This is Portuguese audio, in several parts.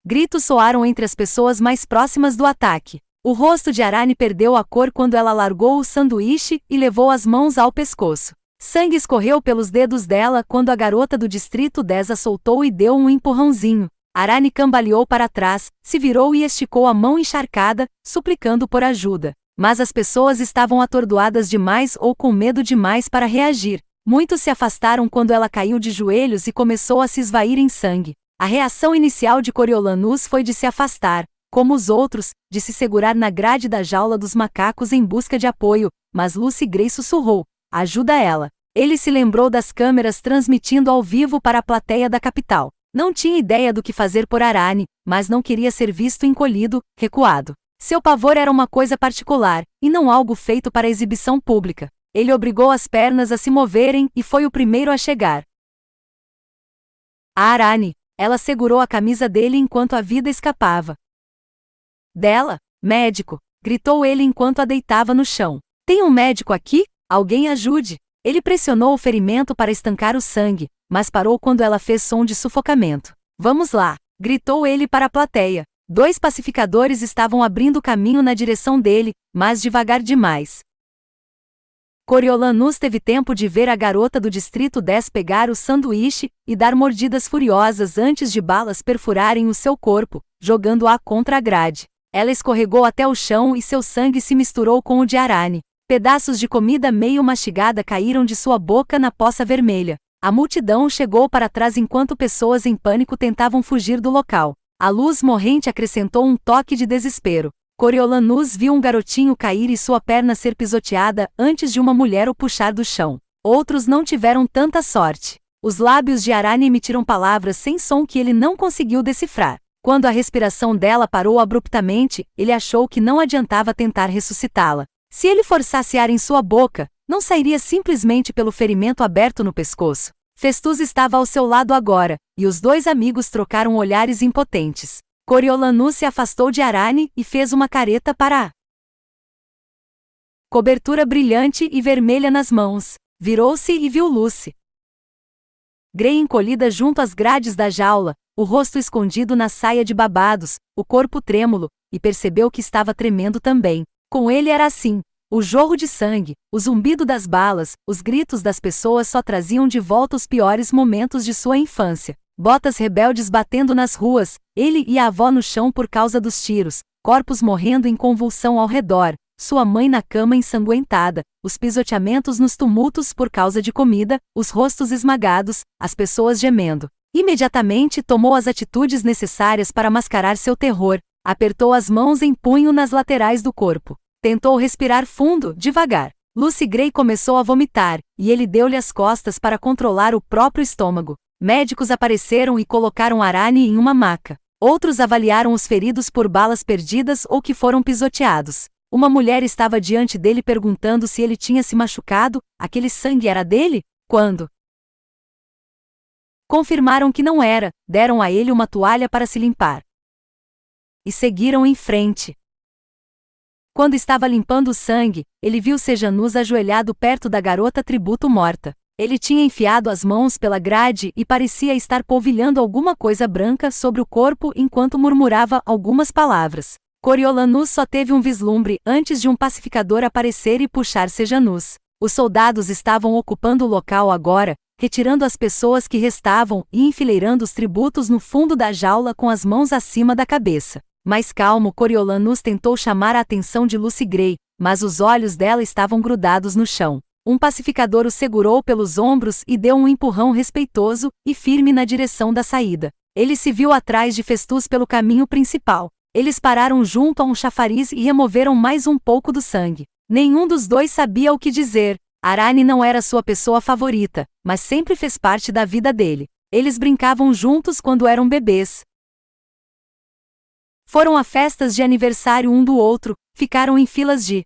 Gritos soaram entre as pessoas mais próximas do ataque. O rosto de Arani perdeu a cor quando ela largou o sanduíche e levou as mãos ao pescoço. Sangue escorreu pelos dedos dela quando a garota do Distrito 10 a soltou e deu um empurrãozinho. Arani cambaleou para trás, se virou e esticou a mão encharcada, suplicando por ajuda. Mas as pessoas estavam atordoadas demais ou com medo demais para reagir. Muitos se afastaram quando ela caiu de joelhos e começou a se esvair em sangue. A reação inicial de Coriolanus foi de se afastar, como os outros, de se segurar na grade da jaula dos macacos em busca de apoio, mas Lucy Gray sussurrou: ajuda ela. Ele se lembrou das câmeras transmitindo ao vivo para a plateia da capital. Não tinha ideia do que fazer por Arani, mas não queria ser visto encolhido, recuado. Seu pavor era uma coisa particular, e não algo feito para exibição pública. Ele obrigou as pernas a se moverem e foi o primeiro a chegar. A Arani. Ela segurou a camisa dele enquanto a vida escapava dela. Médico! Gritou ele enquanto a deitava no chão. Tem um médico aqui? Alguém ajude! Ele pressionou o ferimento para estancar o sangue, mas parou quando ela fez som de sufocamento. Vamos lá! Gritou ele para a plateia. 2 pacificadores estavam abrindo caminho na direção dele, mas devagar demais. Coriolanus teve tempo de ver a garota do Distrito 10 pegar o sanduíche e dar mordidas furiosas antes de balas perfurarem o seu corpo, jogando-a contra a grade. Ela escorregou até o chão e seu sangue se misturou com o de Arani. Pedaços de comida meio mastigada caíram de sua boca na poça vermelha. A multidão chegou para trás enquanto pessoas em pânico tentavam fugir do local. A luz morrente acrescentou um toque de desespero. Coriolanus viu um garotinho cair e sua perna ser pisoteada antes de uma mulher o puxar do chão. Outros não tiveram tanta sorte. Os lábios de Arani emitiram palavras sem som que ele não conseguiu decifrar. Quando a respiração dela parou abruptamente, ele achou que não adiantava tentar ressuscitá-la. Se ele forçasse ar em sua boca, não sairia simplesmente pelo ferimento aberto no pescoço. Festus estava ao seu lado agora, e os 2 amigos trocaram olhares impotentes. Coriolanus se afastou de Arani e fez uma careta para a cobertura brilhante e vermelha nas mãos. Virou-se e viu Lucy Gray encolhida junto às grades da jaula, o rosto escondido na saia de babados, o corpo trêmulo, e percebeu que estava tremendo também. Com ele era assim. O jorro de sangue, o zumbido das balas, os gritos das pessoas só traziam de volta os piores momentos de sua infância. Botas rebeldes batendo nas ruas, ele e a avó no chão por causa dos tiros, corpos morrendo em convulsão ao redor, sua mãe na cama ensanguentada, os pisoteamentos nos tumultos por causa de comida, os rostos esmagados, as pessoas gemendo. Imediatamente tomou as atitudes necessárias para mascarar seu terror, apertou as mãos em punho nas laterais do corpo. Tentou respirar fundo, devagar. Lucy Gray começou a vomitar, e ele deu-lhe as costas para controlar o próprio estômago. Médicos apareceram e colocaram Arani em uma maca. Outros avaliaram os feridos por balas perdidas ou que foram pisoteados. Uma mulher estava diante dele perguntando se ele tinha se machucado, aquele sangue era dele? Quando confirmaram que não era, deram a ele uma toalha para se limpar. E seguiram em frente. Quando estava limpando o sangue, ele viu Sejanus ajoelhado perto da garota tributo morta. Ele tinha enfiado as mãos pela grade e parecia estar polvilhando alguma coisa branca sobre o corpo enquanto murmurava algumas palavras. Coriolanus só teve um vislumbre antes de um pacificador aparecer e puxar Sejanus. Os soldados estavam ocupando o local agora, retirando as pessoas que restavam e enfileirando os tributos no fundo da jaula com as mãos acima da cabeça. Mais calmo, Coriolanus tentou chamar a atenção de Lucy Gray, mas os olhos dela estavam grudados no chão. Um pacificador o segurou pelos ombros e deu um empurrão respeitoso e firme na direção da saída. Ele se viu atrás de Festus pelo caminho principal. Eles pararam junto a um chafariz e removeram mais um pouco do sangue. Nenhum dos 2 sabia o que dizer. Arani não era sua pessoa favorita, mas sempre fez parte da vida dele. Eles brincavam juntos quando eram bebês. Foram a festas de aniversário um do outro, ficaram em filas de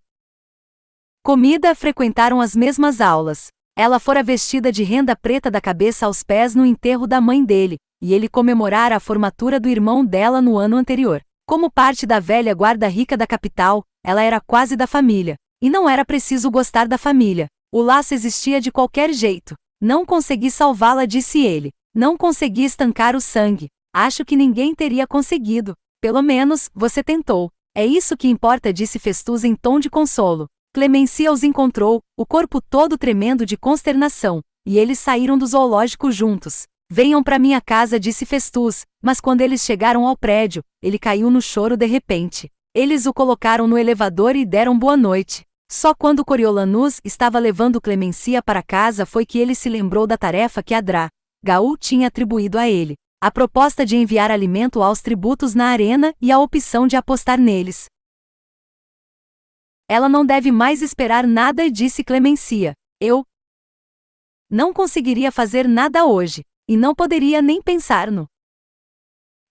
comida, frequentaram as mesmas aulas. Ela fora vestida de renda preta da cabeça aos pés no enterro da mãe dele, e ele comemorara a formatura do irmão dela no ano anterior. Como parte da velha guarda rica da capital, ela era quase da família. E não era preciso gostar da família. O laço existia de qualquer jeito. Não consegui salvá-la, disse ele. Não consegui estancar o sangue. Acho que ninguém teria conseguido. Pelo menos, você tentou. É isso que importa, disse Festus em tom de consolo. Clemencia os encontrou, o corpo todo tremendo de consternação, e eles saíram do zoológico juntos. Venham para minha casa, disse Festus, mas quando eles chegaram ao prédio, ele caiu no choro de repente. Eles o colocaram no elevador e deram boa noite. Só quando Coriolanus estava levando Clemencia para casa foi que ele se lembrou da tarefa que Gaul tinha atribuído a ele. A proposta de enviar alimento aos tributos na arena e a opção de apostar neles. Ela não deve mais esperar nada, disse Clemencia. Eu não conseguiria fazer nada hoje, e não poderia nem pensar no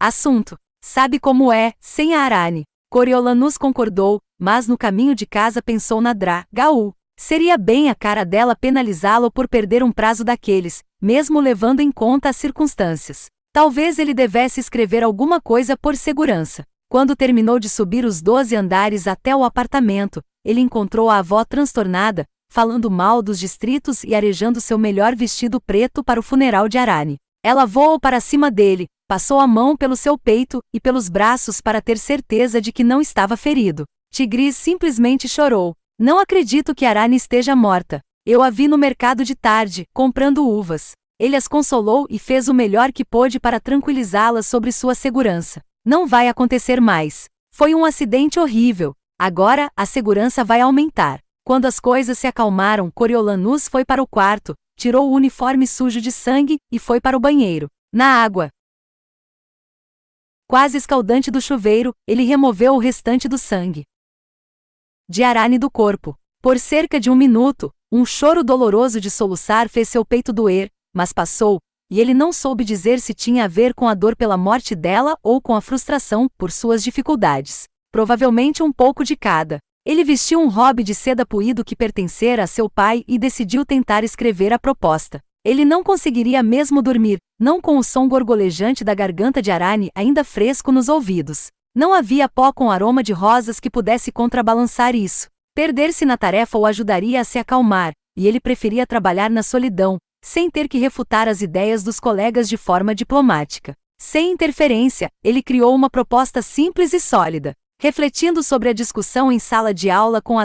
assunto. Sabe como é, sem a Arane. Coriolanus concordou, mas no caminho de casa pensou na Gaul. Seria bem a cara dela penalizá-lo por perder um prazo daqueles, mesmo levando em conta as circunstâncias. Talvez ele devesse escrever alguma coisa por segurança. Quando terminou de subir os 12 andares até o apartamento, ele encontrou a avó transtornada, falando mal dos distritos e arejando seu melhor vestido preto para o funeral de Arane. Ela voou para cima dele, passou a mão pelo seu peito e pelos braços para ter certeza de que não estava ferido. Tigris simplesmente chorou. Não acredito que Arane esteja morta. Eu a vi no mercado de tarde, comprando uvas. Ele as consolou e fez o melhor que pôde para tranquilizá-las sobre sua segurança. Não vai acontecer mais. Foi um acidente horrível. Agora, a segurança vai aumentar. Quando as coisas se acalmaram, Coriolanus foi para o quarto, tirou o uniforme sujo de sangue e foi para o banheiro. Na água quase escaldante do chuveiro, ele removeu o restante do sangue de Arane do corpo. Por cerca de 1 minuto, um choro doloroso de soluçar fez seu peito doer, mas passou, e ele não soube dizer se tinha a ver com a dor pela morte dela ou com a frustração por suas dificuldades. Provavelmente um pouco de cada. Ele vestiu um robe de seda puído que pertencera a seu pai e decidiu tentar escrever a proposta. Ele não conseguiria mesmo dormir, não com o som gorgolejante da garganta de Arane ainda fresco nos ouvidos. Não havia pó com aroma de rosas que pudesse contrabalançar isso. Perder-se na tarefa o ajudaria a se acalmar, e ele preferia trabalhar na solidão, sem ter que refutar as ideias dos colegas de forma diplomática. Sem interferência, ele criou uma proposta simples e sólida. Refletindo sobre a discussão em sala de aula com a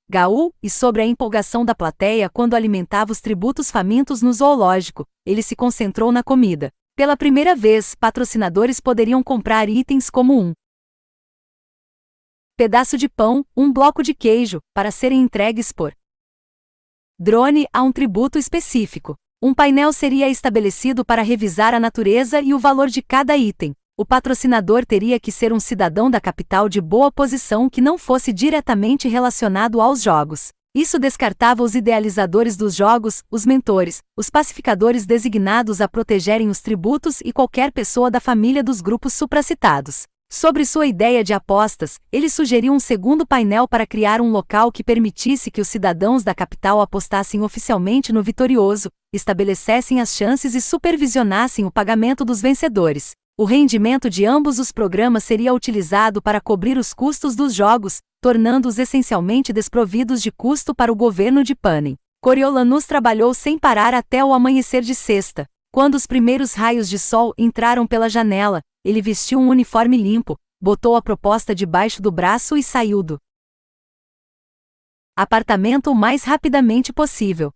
Gaul e sobre a empolgação da plateia quando alimentava os tributos famintos no zoológico, ele se concentrou na comida. Pela primeira vez, patrocinadores poderiam comprar itens como um pedaço de pão, um bloco de queijo, para serem entregues por drone a um tributo específico. Um painel seria estabelecido para revisar a natureza e o valor de cada item. O patrocinador teria que ser um cidadão da capital de boa posição que não fosse diretamente relacionado aos jogos. Isso descartava os idealizadores dos jogos, os mentores, os pacificadores designados a protegerem os tributos e qualquer pessoa da família dos grupos supracitados. Sobre sua ideia de apostas, ele sugeriu um segundo painel para criar um local que permitisse que os cidadãos da capital apostassem oficialmente no vitorioso, estabelecessem as chances e supervisionassem o pagamento dos vencedores. O rendimento de ambos os programas seria utilizado para cobrir os custos dos jogos, tornando-os essencialmente desprovidos de custo para o governo de Panem. Coriolanus trabalhou sem parar até o amanhecer de sexta. Quando os primeiros raios de sol entraram pela janela, ele vestiu um uniforme limpo, botou a proposta debaixo do braço e saiu do apartamento o mais rapidamente possível.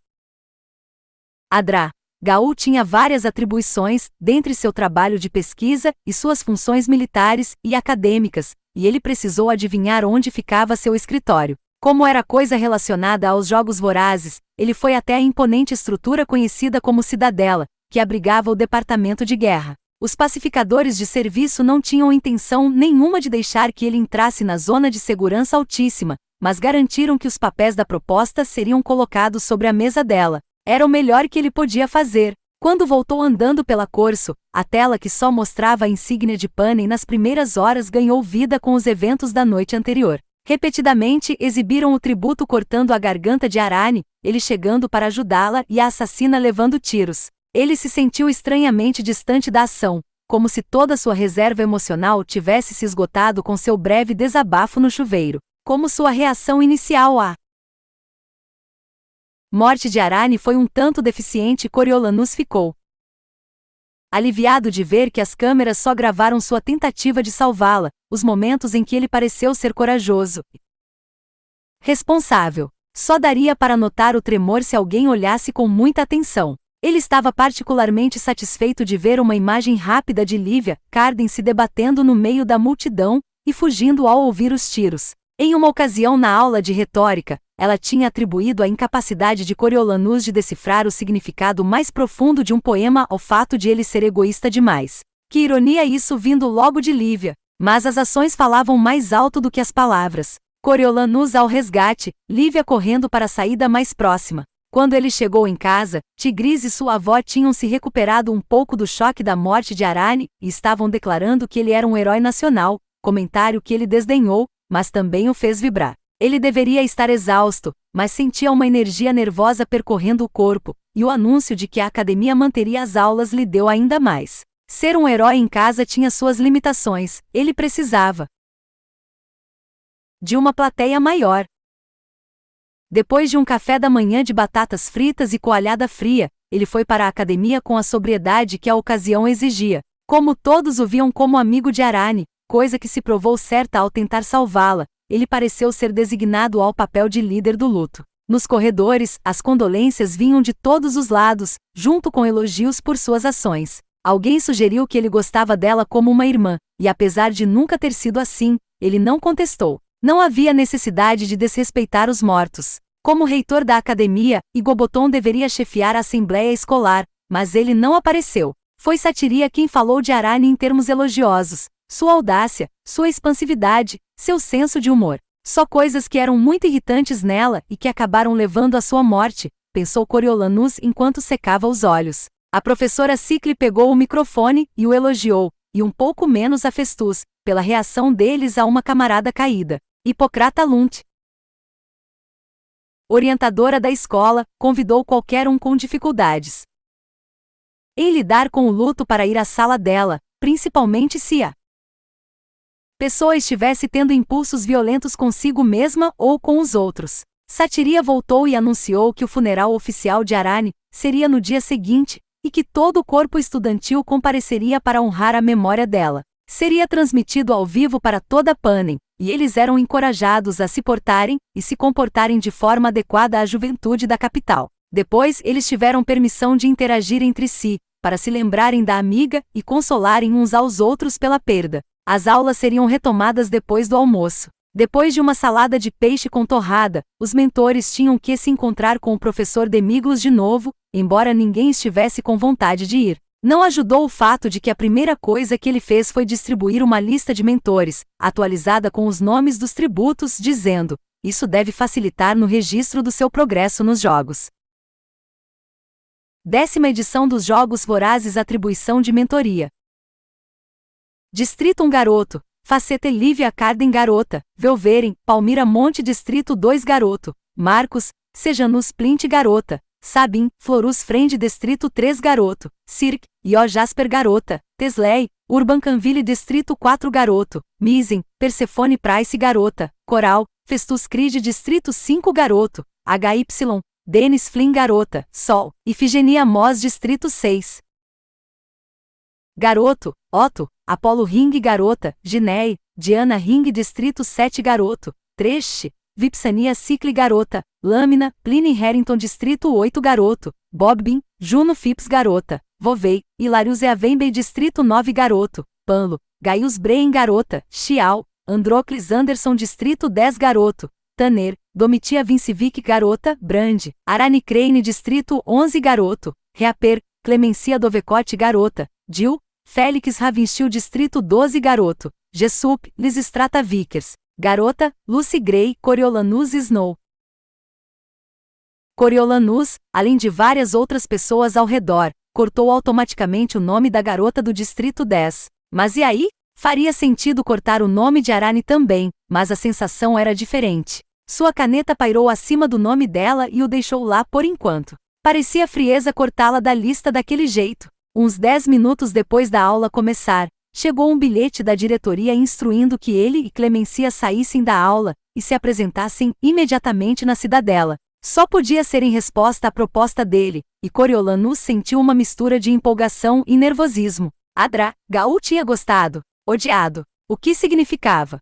Gaul tinha várias atribuições, dentre seu trabalho de pesquisa e suas funções militares e acadêmicas, e ele precisou adivinhar onde ficava seu escritório. Como era coisa relacionada aos jogos vorazes, ele foi até a imponente estrutura conhecida como Cidadela, que abrigava o departamento de guerra. Os pacificadores de serviço não tinham intenção nenhuma de deixar que ele entrasse na zona de segurança altíssima, mas garantiram que os papéis da proposta seriam colocados sobre a mesa dela. Era o melhor que ele podia fazer. Quando voltou andando pela Corso, a tela que só mostrava a insígnia de Panem nas primeiras horas ganhou vida com os eventos da noite anterior. Repetidamente exibiram o tributo cortando a garganta de Arane, ele chegando para ajudá-la e a assassina levando tiros. Ele se sentiu estranhamente distante da ação, como se toda sua reserva emocional tivesse se esgotado com seu breve desabafo no chuveiro. Como sua reação inicial à morte de Arane foi um tanto deficiente, Coriolanus ficou aliviado de ver que as câmeras só gravaram sua tentativa de salvá-la, os momentos em que ele pareceu ser corajoso. Responsável. Só daria para notar o tremor se alguém olhasse com muita atenção. Ele estava particularmente satisfeito de ver uma imagem rápida de Lívia Carden se debatendo no meio da multidão e fugindo ao ouvir os tiros. Em uma ocasião na aula de retórica, ela tinha atribuído a incapacidade de Coriolanus de decifrar o significado mais profundo de um poema ao fato de ele ser egoísta demais. Que ironia isso vindo logo de Lívia! Mas as ações falavam mais alto do que as palavras. Coriolanus ao resgate, Lívia correndo para a saída mais próxima. Quando ele chegou em casa, Tigris e sua avó tinham se recuperado um pouco do choque da morte de Arane e estavam declarando que ele era um herói nacional, comentário que ele desdenhou, mas também o fez vibrar. Ele deveria estar exausto, mas sentia uma energia nervosa percorrendo o corpo, e o anúncio de que a academia manteria as aulas lhe deu ainda mais. Ser um herói em casa tinha suas limitações, ele precisava de uma plateia maior. Depois de um café da manhã de batatas fritas e coalhada fria, ele foi para a academia com a sobriedade que a ocasião exigia. Como todos o viam como amigo de Arane, coisa que se provou certa ao tentar salvá-la, ele pareceu ser designado ao papel de líder do luto. Nos corredores, as condolências vinham de todos os lados, junto com elogios por suas ações. Alguém sugeriu que ele gostava dela como uma irmã, e apesar de nunca ter sido assim, ele não contestou. Não havia necessidade de desrespeitar os mortos. Como reitor da academia, Igoboton deveria chefiar a assembleia escolar, mas ele não apareceu. Foi Satiria quem falou de Arane em termos elogiosos. Sua audácia, sua expansividade, seu senso de humor. Só coisas que eram muito irritantes nela e que acabaram levando à sua morte, pensou Coriolanus enquanto secava os olhos. A professora Cicle pegou o microfone e o elogiou, e um pouco menos a Festus, pela reação deles a uma camarada caída. Hipocrata Lunt, orientadora da escola, convidou qualquer um com dificuldades em lidar com o luto para ir à sala dela, principalmente se a pessoa estivesse tendo impulsos violentos consigo mesma ou com os outros. Satiria voltou e anunciou que o funeral oficial de Arane seria no dia seguinte, e que todo o corpo estudantil compareceria para honrar a memória dela. Seria transmitido ao vivo para toda Panem, e eles eram encorajados a se portarem e se comportarem de forma adequada à juventude da capital. Depois, eles tiveram permissão de interagir entre si, para se lembrarem da amiga e consolarem uns aos outros pela perda. As aulas seriam retomadas depois do almoço. Depois de uma salada de peixe com torrada, os mentores tinham que se encontrar com o professor Demiglos de novo, embora ninguém estivesse com vontade de ir. Não ajudou o fato de que a primeira coisa que ele fez foi distribuir uma lista de mentores, atualizada com os nomes dos tributos, dizendo: isso deve facilitar no registro do seu progresso nos jogos. 10ª edição dos Jogos Vorazes. Atribuição de mentoria. Distrito 1 Garoto, Facete Lívia Carden Garota, Velveren, Palmira Monte Distrito 2 Garoto, Marcos, Sejanus Plint Garota, Sabin, Florus Friend Distrito 3 Garoto, Cirque, Io Jasper Garota, Tesley, Urban Canville Distrito 4 Garoto, Misen, Persephone Price Garota, Coral, Festus Creed Distrito 5 Garoto, HY, Dennis Flynn Garota, Sol, Ifigenia Moss Distrito 6 Garoto, Otto, Apollo Ring Garota, Gineia, Diana Ring Distrito 7 Garoto, Tresh, Vipsania Cicle Garota, Lâmina, Pliny Harrington Distrito 8 Garoto, Bobbin, Juno Phipps Garota, Vovei, Hilarius Eavenbey Distrito 9 Garoto, Panlo, Gaius Brain Garota, Chial, Androcles Anderson Distrito 10 Garoto, Tanner, Domitia Vincivic Garota, Brand, Arane Crane Distrito 11 Garoto, Reaper, Clemencia Dovecote Garota, Jill, Félix Ravinstil Distrito 12 Garoto, Jessup, Lysistrata Vickers, Garota, Lucy Gray, Coriolanus Snow. Coriolanus, além de várias outras pessoas ao redor, cortou automaticamente o nome da garota do Distrito 10. Mas e aí? Faria sentido cortar o nome de Arane também, mas a sensação era diferente. Sua caneta pairou acima do nome dela e o deixou lá por enquanto. Parecia frieza cortá-la da lista daquele jeito. Uns 10 minutos depois da aula começar, chegou um bilhete da diretoria instruindo que ele e Clemencia saíssem da aula e se apresentassem imediatamente na cidadela. Só podia ser em resposta à proposta dele, e Coriolanus sentiu uma mistura de empolgação e nervosismo. Adra, Gaul tinha gostado, odiado. O que significava?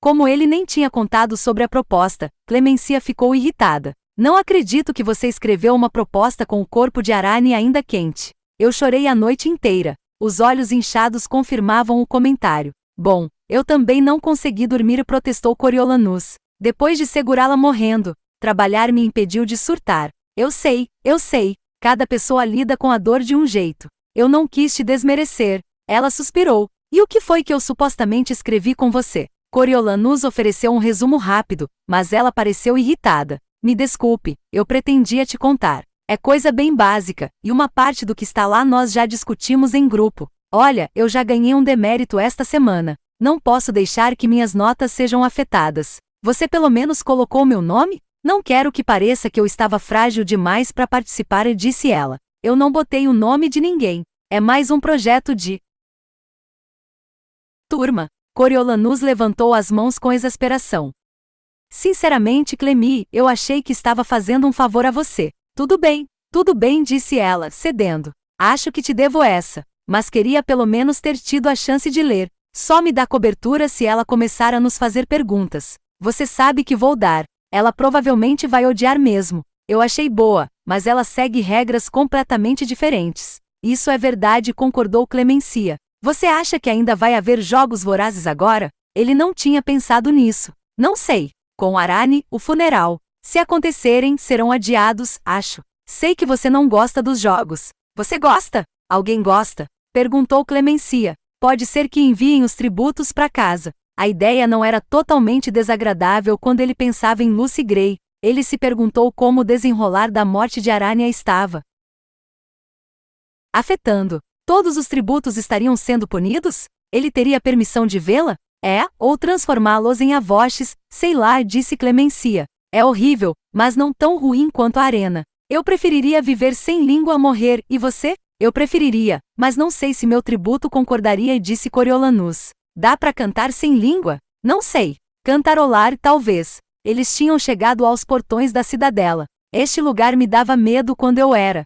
Como ele nem tinha contado sobre a proposta, Clemencia ficou irritada. Não acredito que você escreveu uma proposta com o corpo de Arane ainda quente. Eu chorei a noite inteira. Os olhos inchados confirmavam o comentário. Bom, eu também não consegui dormir, protestou Coriolanus. Depois de segurá-la morrendo, trabalhar me impediu de surtar. Eu sei. Cada pessoa lida com a dor de um jeito. Eu não quis te desmerecer. Ela suspirou. E o que foi que eu supostamente escrevi com você? Coriolanus ofereceu um resumo rápido, mas ela pareceu irritada. Me desculpe, eu pretendia te contar. É coisa bem básica, e uma parte do que está lá nós já discutimos em grupo. Olha, eu já ganhei um demérito esta semana. Não posso deixar que minhas notas sejam afetadas. Você pelo menos colocou meu nome? Não quero que pareça que eu estava frágil demais para participar, disse ela. Eu não botei o nome de ninguém. É mais um projeto de turma. Coriolanus levantou as mãos com exasperação. Sinceramente, Clemie, eu achei que estava fazendo um favor a você. Tudo bem, disse ela, cedendo. Acho que te devo essa, mas queria pelo menos ter tido a chance de ler. Só me dá cobertura se ela começar a nos fazer perguntas. Você sabe que vou dar. Ela provavelmente vai odiar mesmo. Eu achei boa, mas ela segue regras completamente diferentes. Isso é verdade, concordou Clemencia. Você acha que ainda vai haver jogos vorazes agora? Ele não tinha pensado nisso. Não sei. Com Arane, o funeral. Se acontecerem, serão adiados, acho. Sei que você não gosta dos jogos. Você gosta? Alguém gosta? Perguntou Clemencia. Pode ser que enviem os tributos para casa. A ideia não era totalmente desagradável quando ele pensava em Lucy Gray. Ele se perguntou como o desenrolar da morte de Arane a estava afetando. Todos os tributos estariam sendo punidos? Ele teria permissão de vê-la? Ou transformá-los em avoches, sei lá, disse Clemencia. É horrível, mas não tão ruim quanto a arena. Eu preferiria viver sem língua a morrer, e você? Eu preferiria, mas não sei se meu tributo concordaria, disse Coriolanus. Dá pra cantar sem língua? Não sei. Cantarolar, talvez. Eles tinham chegado aos portões da cidadela. Este lugar me dava medo quando eu era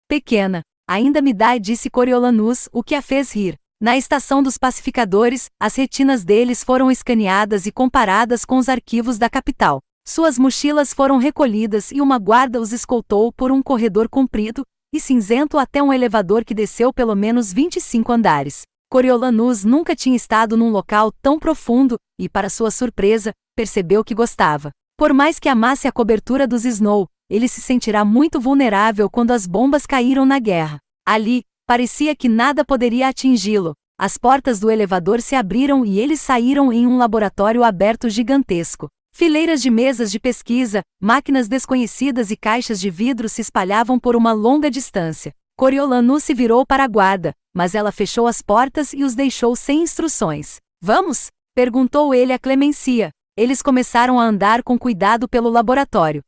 pequena. Ainda me dá, disse Coriolanus, o que a fez rir. Na estação dos pacificadores, as retinas deles foram escaneadas e comparadas com os arquivos da capital. Suas mochilas foram recolhidas e uma guarda os escoltou por um corredor comprido e cinzento até um elevador que desceu pelo menos 25 andares. Coriolanus nunca tinha estado num local tão profundo e, para sua surpresa, percebeu que gostava. Por mais que amasse a cobertura dos Snow, ele se sentirá muito vulnerável quando as bombas caíram na guerra. Ali, parecia que nada poderia atingi-lo. As portas do elevador se abriram e eles saíram em um laboratório aberto gigantesco. Fileiras de mesas de pesquisa, máquinas desconhecidas e caixas de vidro se espalhavam por uma longa distância. Coriolanus se virou para a guarda, mas ela fechou as portas e os deixou sem instruções. Vamos? Perguntou ele a Clemencia. Eles começaram a andar com cuidado pelo laboratório.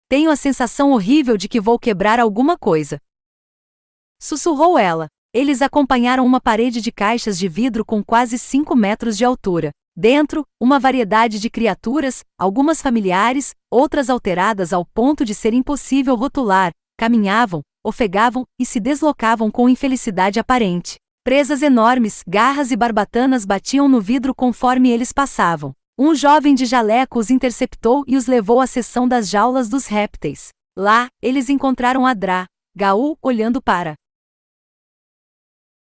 Tenho a sensação horrível de que vou quebrar alguma coisa. Sussurrou ela. Eles acompanharam uma parede de caixas de vidro com quase 5 metros de altura. Dentro, uma variedade de criaturas, algumas familiares, outras alteradas ao ponto de ser impossível rotular, caminhavam, ofegavam e se deslocavam com infelicidade aparente. Presas enormes, garras e barbatanas batiam no vidro conforme eles passavam. Um jovem de jaleco os interceptou e os levou à seção das jaulas dos répteis. Lá, eles encontraram Adra, Gaul, olhando para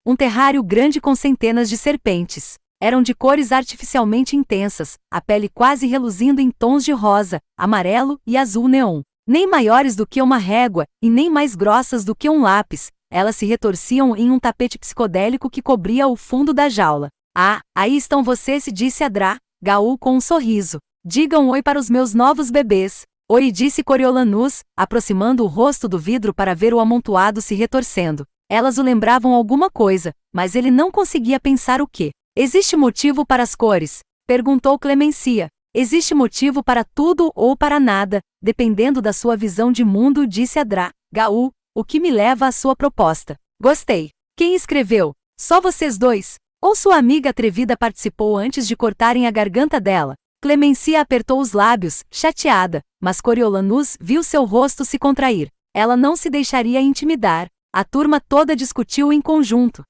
um terrário grande com centenas de serpentes. Eram de cores artificialmente intensas, a pele quase reluzindo em tons de rosa, amarelo e azul neon. Nem maiores do que uma régua, e nem mais grossas do que um lápis, elas se retorciam em um tapete psicodélico que cobria o fundo da jaula. Ah, aí estão vocês, disse Adra, Gaul com um sorriso. Digam oi para os meus novos bebês. Oi, disse Coriolanus, aproximando o rosto do vidro para ver o amontoado se retorcendo. Elas o lembravam alguma coisa, mas ele não conseguia pensar o quê. Existe motivo para as cores? Perguntou Clemencia. Existe motivo para tudo ou para nada, dependendo da sua visão de mundo, disse Adra. Gaul, o que me leva à sua proposta. Gostei. Quem escreveu? Só vocês dois? Ou sua amiga atrevida participou antes de cortarem a garganta dela? Clemencia apertou os lábios, chateada, mas Coriolanus viu seu rosto se contrair. Ela não se deixaria intimidar. A turma toda discutiu em conjunto.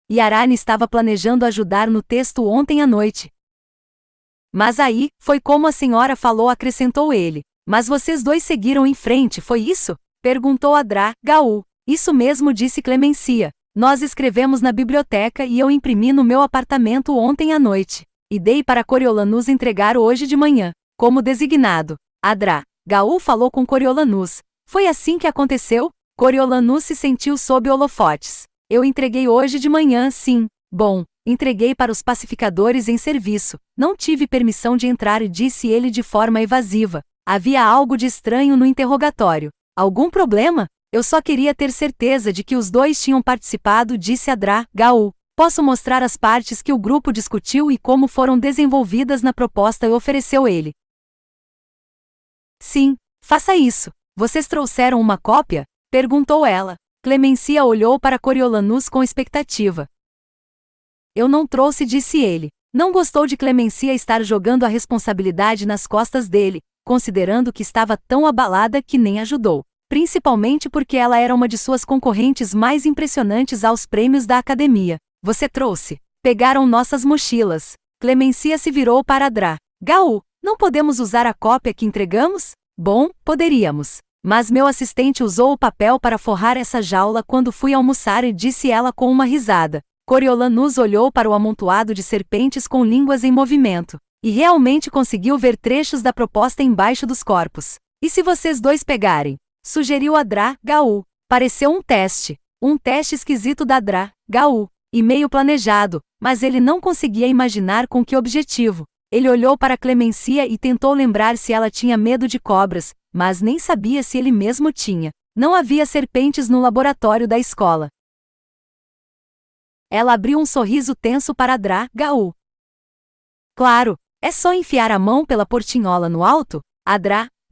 E Arane estava planejando ajudar no texto ontem à noite. Mas aí, foi como a senhora falou, acrescentou ele. Mas vocês dois seguiram em frente, foi isso? Perguntou Gaú. Isso mesmo, disse Clemencia. Nós escrevemos na biblioteca e eu imprimi no meu apartamento ontem à noite. E dei para Coriolanus entregar hoje de manhã, como designado. Gaú falou com Coriolanus. Foi assim que aconteceu? Coriolanus se sentiu sob holofotes. Eu entreguei hoje de manhã, sim. Bom, entreguei para os pacificadores em serviço. Não tive permissão de entrar, disse ele de forma evasiva. Havia algo de estranho no interrogatório. Algum problema? Eu só queria ter certeza de que os dois tinham participado, disse Gaú. Posso mostrar as partes que o grupo discutiu e como foram desenvolvidas na proposta, ofereceu ele. Sim, faça isso. Vocês trouxeram uma cópia? Perguntou ela. Clemencia olhou para Coriolanus com expectativa. Eu não trouxe, disse ele. Não gostou de Clemencia estar jogando a responsabilidade nas costas dele, considerando que estava tão abalada que nem ajudou. Principalmente porque ela era uma de suas concorrentes mais impressionantes aos prêmios da academia. Você trouxe. Pegaram nossas mochilas. Clemencia se virou para Gaú. Não podemos usar a cópia que entregamos? Bom, poderíamos. Mas meu assistente usou o papel para forrar essa jaula quando fui almoçar, e disse ela com uma risada. Coriolanus olhou para o amontoado de serpentes com línguas em movimento. E realmente conseguiu ver trechos da proposta embaixo dos corpos. E se vocês dois pegarem? Sugeriu Gaú. Pareceu um teste. Um teste esquisito da Gaú. E meio planejado, mas ele não conseguia imaginar com que objetivo. Ele olhou para Clemencia e tentou lembrar se ela tinha medo de cobras, mas nem sabia se ele mesmo tinha. Não havia serpentes no laboratório da escola. Ela abriu um sorriso tenso para Gaú. Claro, é só enfiar a mão pela portinhola no alto?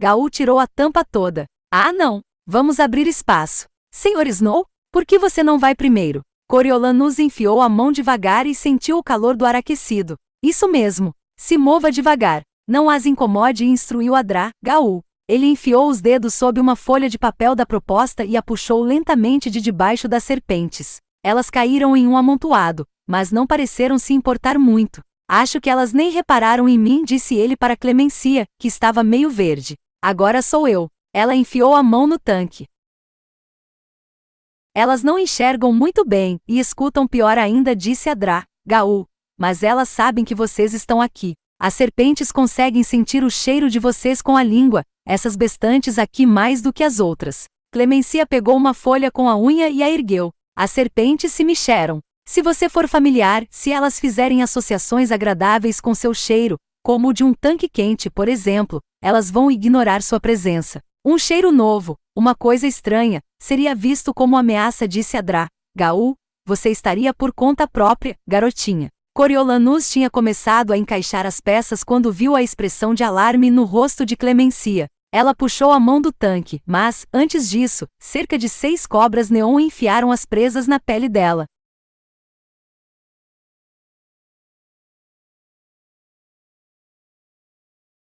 Gaú tirou a tampa toda. Ah não, vamos abrir espaço. Senhor Snow, por que você não vai primeiro? Coriolanus enfiou a mão devagar e sentiu o calor do ar aquecido. Isso mesmo, se mova devagar. Não as incomode, instruiu Gaú. Ele enfiou os dedos sob uma folha de papel da proposta e a puxou lentamente de debaixo das serpentes. Elas caíram em um amontoado, mas não pareceram se importar muito. Acho que elas nem repararam em mim, disse ele para Clemencia, que estava meio verde. Agora sou eu. Ela enfiou a mão no tanque. Elas não enxergam muito bem, e escutam pior ainda, disse Gaú. Mas elas sabem que vocês estão aqui. As serpentes conseguem sentir o cheiro de vocês com a língua, essas bestantes aqui mais do que as outras. Clemencia pegou uma folha com a unha e a ergueu. As serpentes se mexeram. Se você for familiar, se elas fizerem associações agradáveis com seu cheiro, como o de um tanque quente, por exemplo, elas vão ignorar sua presença. Um cheiro novo, uma coisa estranha, seria visto como ameaça, disse Gaú. Você estaria por conta própria, garotinha. Coriolanus tinha começado a encaixar as peças quando viu a expressão de alarme no rosto de Clemencia. Ela puxou a mão do tanque, mas, antes disso, cerca de 6 cobras neon enfiaram as presas na pele dela.